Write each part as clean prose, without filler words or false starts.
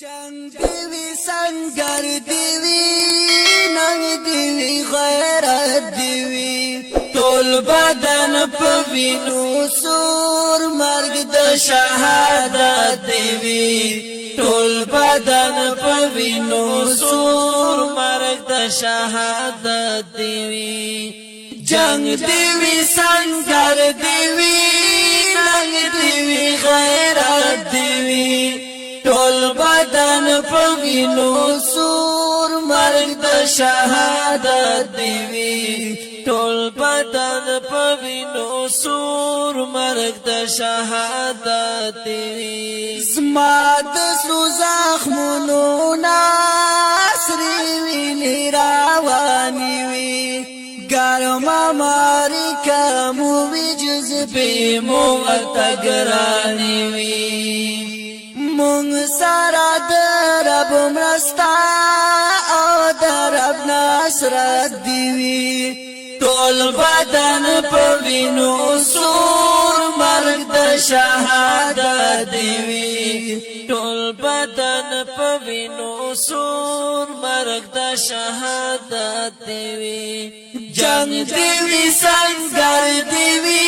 جنگ دیوی سنگر دیوی ننگ دیوی غیرت دیوی طول بدن پوینو سور مرگ د شهادت دیوی طول بدن پوینو سور مرگ د شهادت دیوی جنگ دیوی سنگر دیوی ننگ دیوی غیرت دیوی طول بدن پوینو سور مرگ د شهادت دیوی طول بدن پوینو سور مرگ د شهادت دیوی زما د سلو زخمونو ناصری ویني رواني وی گرما ماری کمو وی جذبه مو ورتگرانی وی مونږ سره د رب مرستا او د رب نصرت دیوی ټول بدن په وینو سور مرګ د شهادت دیوی ټول بدن په وینو سور مرګ د شهادت دیوی جنگ دیوی سنگر دیوی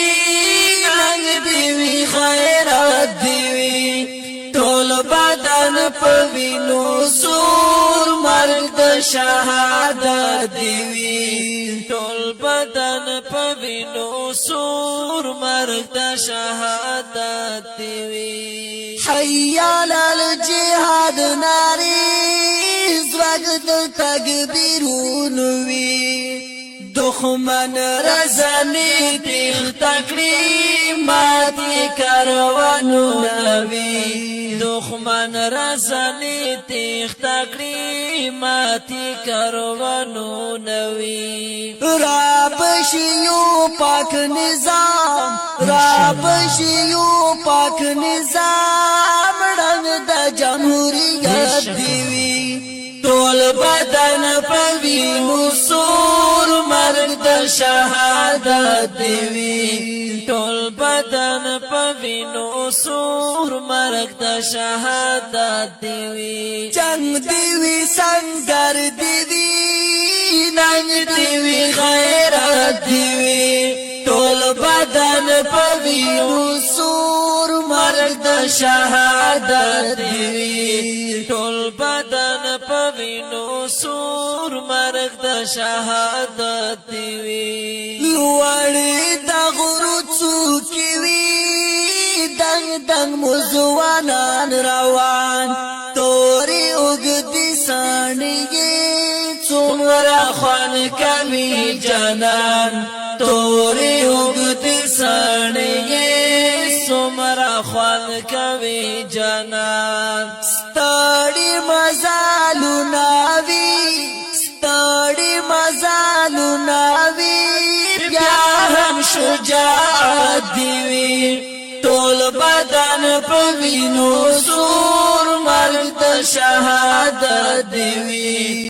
رنگ دیوی غیرت دیوی طول بدن پوینو سور مرگ د شهادت دیوی طول بدن پوینو سور مرگ د شهادت دیوی حی علی الجهاد ناری زوج د تکبیرونو وی دخمن رزنی تیخ تکری ماتی کروانو نوی دخمن رزنی تیخ تکری ماتی کروانو نوی رابشیو پاک نظام رابشیو پاک نظام رنگ دا جمهوریت دیوی طول بدن پوینو سور مرگ د شهادت دیوی طول بدن پوینو سور مرگ د شهادت دیوی جنگ دیوی سنگر دیوی ننگ دیوی غیرت دیوی طول بدن پوینو سور مرگ د شهادت دیوی طول بدن پوینو سور مرگ د شهادت دیوی لوړی د غرو څوکې وي دنګ دنګ مزوانان روان تورې اوږدې ساڼې څومره خوند کوي جانان تورې اوږدې ساڼې څومره خوند کوي جانان ستړي مزالونه وي ستړي مزالونه وي بیا هم شجاعت دیوی ټول بدن په وینو سور مرګ د شهادت دیوی